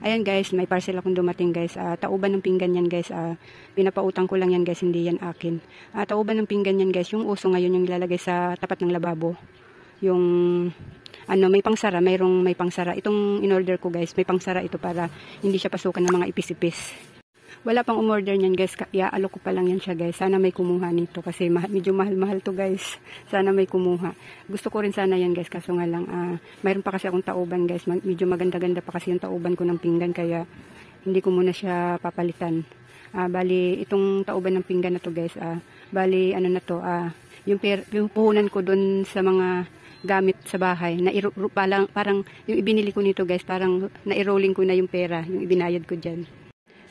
Ayan guys, may parcel akong dumating guys. Tauban ng pinggan yan guys. Pinapautang ko lang yan guys, hindi yan akin. Tauban ng pinggan yan guys. Yung uso ngayon yung ilalagay sa tapat ng lababo. Yung ano, may pangsara, may pangsara. Itong in-order ko guys, may pangsara ito para hindi siya pasukan ng mga ipis-ipis. Wala pang umorder niyan guys, iaalok ko pa lang yan siya guys. Sana may kumuha nito kasi medyo mahal-mahal to guys. Sana may kumuha. Gusto ko rin sana yan guys, kaso nga lang mayroon pa kasi akong tauban guys. Medyo maganda-ganda pa kasi yung tauban ko ng pinggan kaya hindi ko muna siya papalitan. Bali itong tauban ng pinggan na to guys, bali ano na to, yung puhunan ko dun sa mga gamit sa bahay, parang yung ibinili ko nito guys, parang na-rolling ko na yung pera, yung ibinayad ko dyan.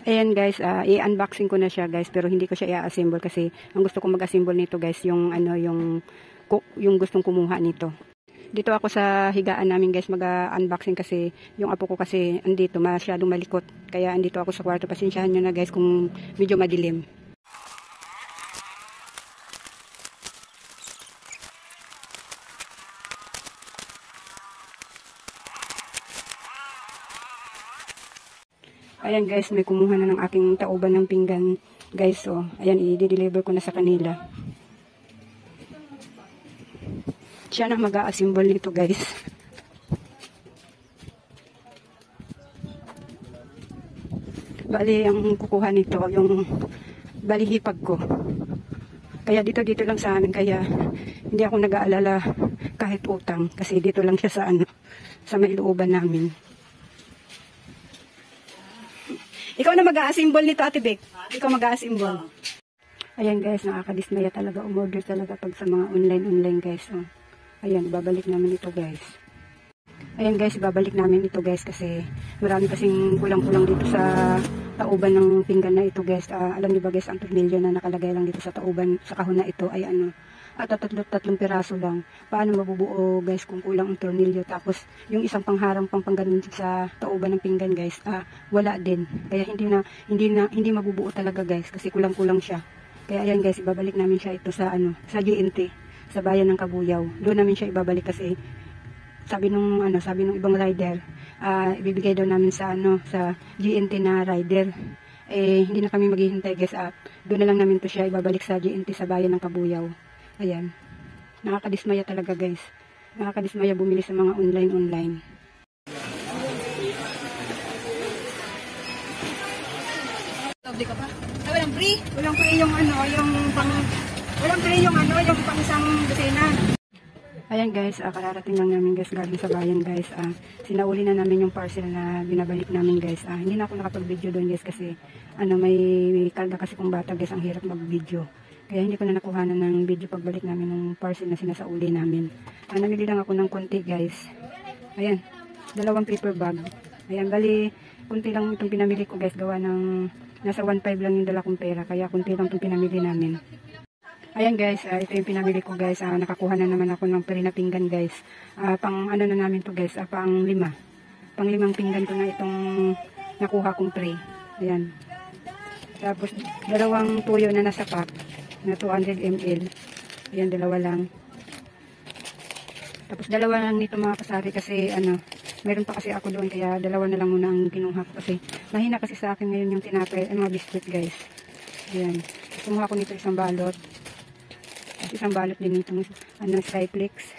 Ayan guys, i-unboxing ko na siya guys, pero hindi ko siya i-assemble kasi ang gusto ko mag-assemble nito guys, yung ano, yung gustong kumuha nito. Dito ako sa higaan namin guys mag-unboxing kasi yung apo ko kasi andito masyadong malikot. Kaya andito ako sa kwarto, pasensyahan nyo na guys kung medyo madilim. Ayan guys, may kumuha na ng aking tauban ng pinggan guys. So, ayan, i-deliver ko na sa kanila. Siya na mag-a-assemble nito guys. Bali, ang kukuha nito, yung balihipag ko. Kaya dito lang sa amin, kaya hindi ako nag-aalala kahit utang. Kasi dito lang siya sa may looban namin. Ikaw na mag-a-assemble nito, Ate Bek. Ikaw mag-a-assemble. Ayan guys, nakakadismaya talaga. Umorder talaga pag sa mga online guys. Oh. Ayan, ibabalik namin ito guys. Ayan guys, ibabalik namin ito guys kasi marami kasing kulang-kulang dito sa tauban ng pinggan na ito guys. Alam niyo ba guys, ang tornilyo na nakalagay lang dito sa tauban, sa kahon na ito ay ano, tatlong piraso lang. Paano mabubuo guys kung kulang ang tornilyo? Tapos yung isang pangharang pangganon sa tauban ng pinggan guys, wala din. Kaya hindi mabubuo talaga guys kasi kulang-kulang siya. Kaya ayan guys, ibabalik namin siya ito sa sa GNT, sa bayan ng Kabuyaw. Doon namin siya ibabalik kasi sabi nung ibang rider, ibibigay daw namin sa sa GNT na rider. Hindi na kami maghihintay guys. Doon na lang namin to siya ibabalik sa GNT sa bayan ng Kabuyaw. Ayan. Nakakadismaya talaga guys. Nakakadismaya bumili sa mga online. Tabi ka pa? Walang free? Walang free yung yung pang isang dosena. Ayan guys, kararating lang namin guys galing sa bayan guys. Sinauli na namin yung parcel na binabalik namin guys. Hindi na ako nakapag-video doon guys kasi may karga kasi kung bata guys, ang hirap mag-video. Kaya hindi ko na nakuha ng video pagbalik namin ng parcel na sinasauli namin. Namili lang ako ng konti guys. Ayan, 2 paper bag. Ayan, bali, konti lang itong pinamili ko guys. Gawa ng, nasa 1.5 lang yung dala kong pera. Kaya konti lang itong pinamili namin. Ayan guys, ito yung pinamili ko guys. Nakakuha na naman ako ng perina pinggan guys. Pang ano na namin to guys, pang 5. Pang 5 pinggan ko na itong nakuha kong tray. Ayan. Tapos, 2 tuyo na nasa pack. Na 200 ml. Ayan, 2 lang. Tapos 2 lang nito mga kasari kasi meron pa kasi ako doon kaya 2 na lang muna ang kinuha ko kasi mahina kasi sa akin ngayon yung tinapay, mga biscuit guys. Ayan. Kumuha ko nito isang balot. At isang balot din nitong Skyflex.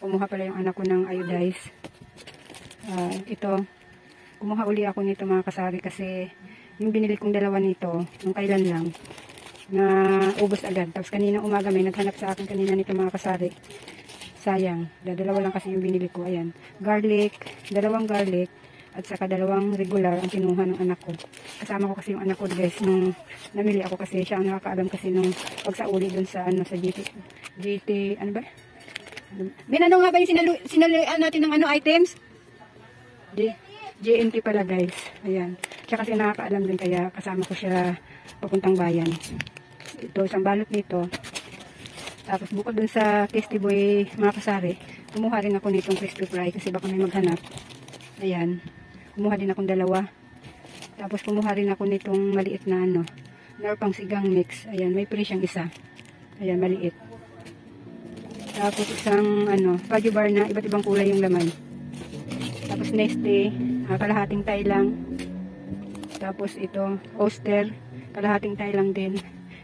Kumuha pala yung anak ko ng iodize. Ito. Kumuha uli ako nito mga kasari kasi yung binili kong 2 nito, yung kailan lang na ubos agad. Tapos kanina umaga may naghanap sa akin kanina nito mga kasari. Sayang, 2 lang kasi yung binili ko. Ayan, garlic, 2 garlic at saka 2 regular ang kinuha ng anak ko. Kasama ko kasi yung anak ko guys nung namili ako kasi siya ang nakakaalam kasi nung pagsauli dun sa sa GT, ano ba? Binano nga ba yung sinaluan natin ng items? GNT pala guys. Ayan. Siya kasi nakakaalam din kaya kasama ko siya papuntang bayan. Ito, isang balot nito. Tapos bukod dun sa Tasty Boy mga kasari, kumuha rin ako nitong crispy fry kasi baka may maghanap. Ayan. Kumuha din akong 2. Tapos kumuha rin ako nitong maliit na Norpang sigang mix. Ayan, may free siyang isa. Ayan, maliit. Tapos isang fudgy bar na iba't ibang kulay yung laman. Tapos Nestle kalahating tayo lang. Tapos ito, oyster, kalahating tayo lang din.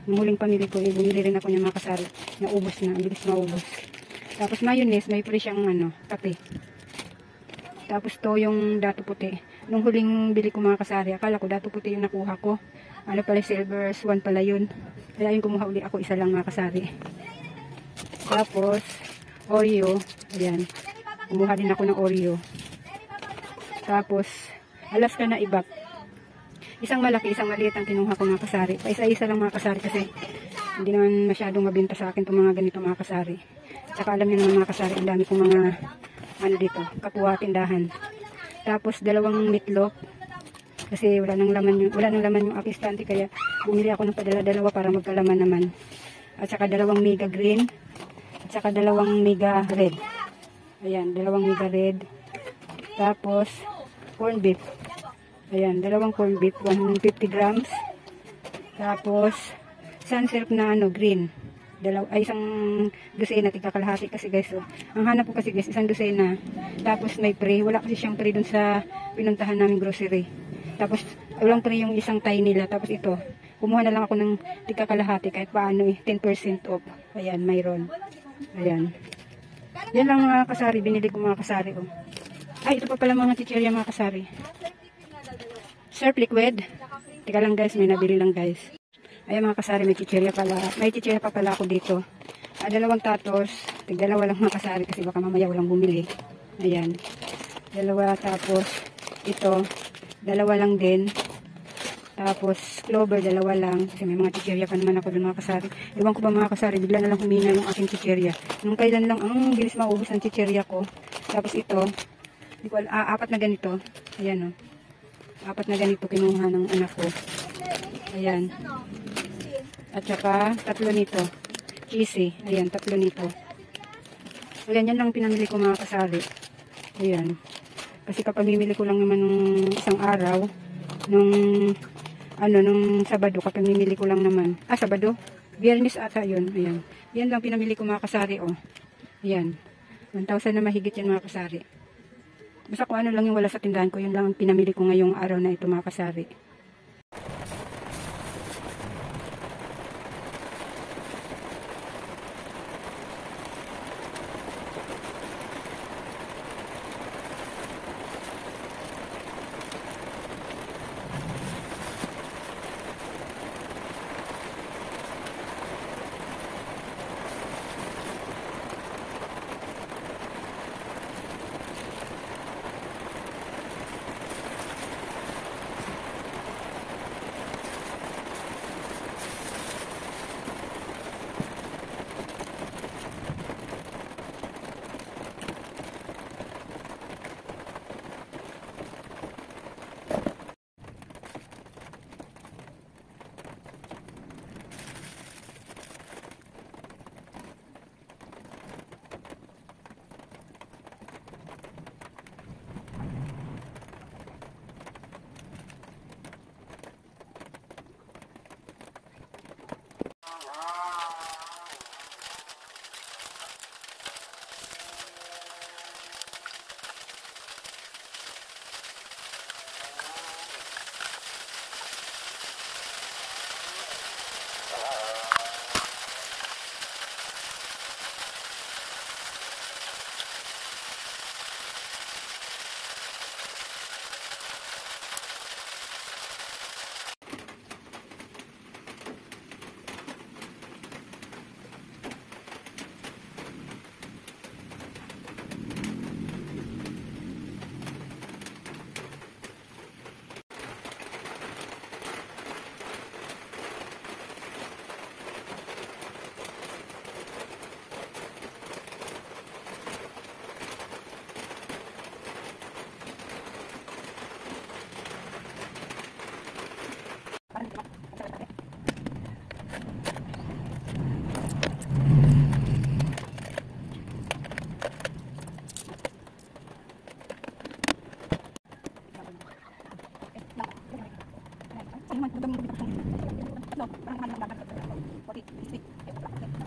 Yung huling pamili ko, bumili rin ako ng mga kasari. Naubos na, ang bilis maubos. Tapos mayonnaise, may free siyang kape. Tapos to yung dato puti. Nung huling bili ko mga kasari, akala ko dato puti yung nakuha ko. Ano pala, silver swan pala yun. Kaya yung kumuha uli ako, isa lang mga kasari. Tapos, Oreo. Ayan. Kumuha din ako ng Oreo. Tapos, Alaska na ibak. Isang malaki, isang maliit ang kinuha ko mga kasari. Paisa-isa lang mga kasari kasi hindi naman masyadong mabinta sa akin itong mga ganito mga kasari. Tsaka alam niyo naman mga kasari, ang dami kong mga dito, kapwa tindahan. Tapos dalawang meatloaf kasi wala nang laman yung aking stante, kaya bumili ako ng padala-dalawa para magkalaman naman. At saka dalawang mega green at saka dalawang mega red. Ayan, dalawang mega red. Tapos corn beef. Ayan, dalawang corn beef, 150 grams. Tapos sans serif na green. Isang dosena, tigka kalahati kasi guys. Ang hanap ko kasi guys, isang dosena. Tapos may pre. Wala kasi siyang pre dun sa pinuntahan namin grocery. Tapos walang pre yung isang tie nila. Tapos ito, kumuha na lang ako ng tigka kalahati kahit paano 10% off. Ayan, mayroon. Ayan. Yan lang mga kasari. Binili ko mga kasari. Ay, ito pa pala mga chichirya mga kasari. Surf liquid. Tika lang guys, may nabili lang guys. Ayan mga kasari, may chichirya pala. May chichirya pa pala ako dito. Dalawang tatos. Tigdalawa lang mga kasari kasi baka mamaya walang bumili. Ayan. Dalawa, tapos ito. Dalawa lang din. Tapos clover, dalawa lang. Kasi may mga chichirya pa naman ako dun mga kasari. Iwan ko ba mga kasari, bigla na lang humina yung aking chichirya. Nung kailan lang, ang bilis maubos ang chichirya ko. Tapos ito. Apat na ganito. Ayan o. Apat na ganito kinuha ng anak ko. Ayan. At saka, tatlo nito. Cheesy. Ayan, tatlo nito. Ayan, yan lang pinamili ko mga kasari. Ayan. Kasi kapag bimili ko lang naman nung isang araw, nung Sabado, kapag bimili ko lang naman. Sabado? Biyernes ata yun. Ayan. Yan lang pinamili ko mga kasari, Ayan. 1,000 na mahigit yan mga kasari. Basta kung ano lang yung wala sa tindahan ko, yun lang ang pinamili ko ngayong araw na ito mga kasari.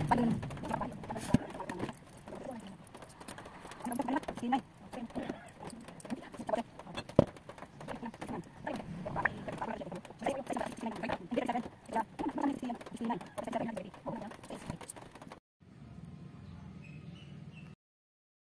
Parang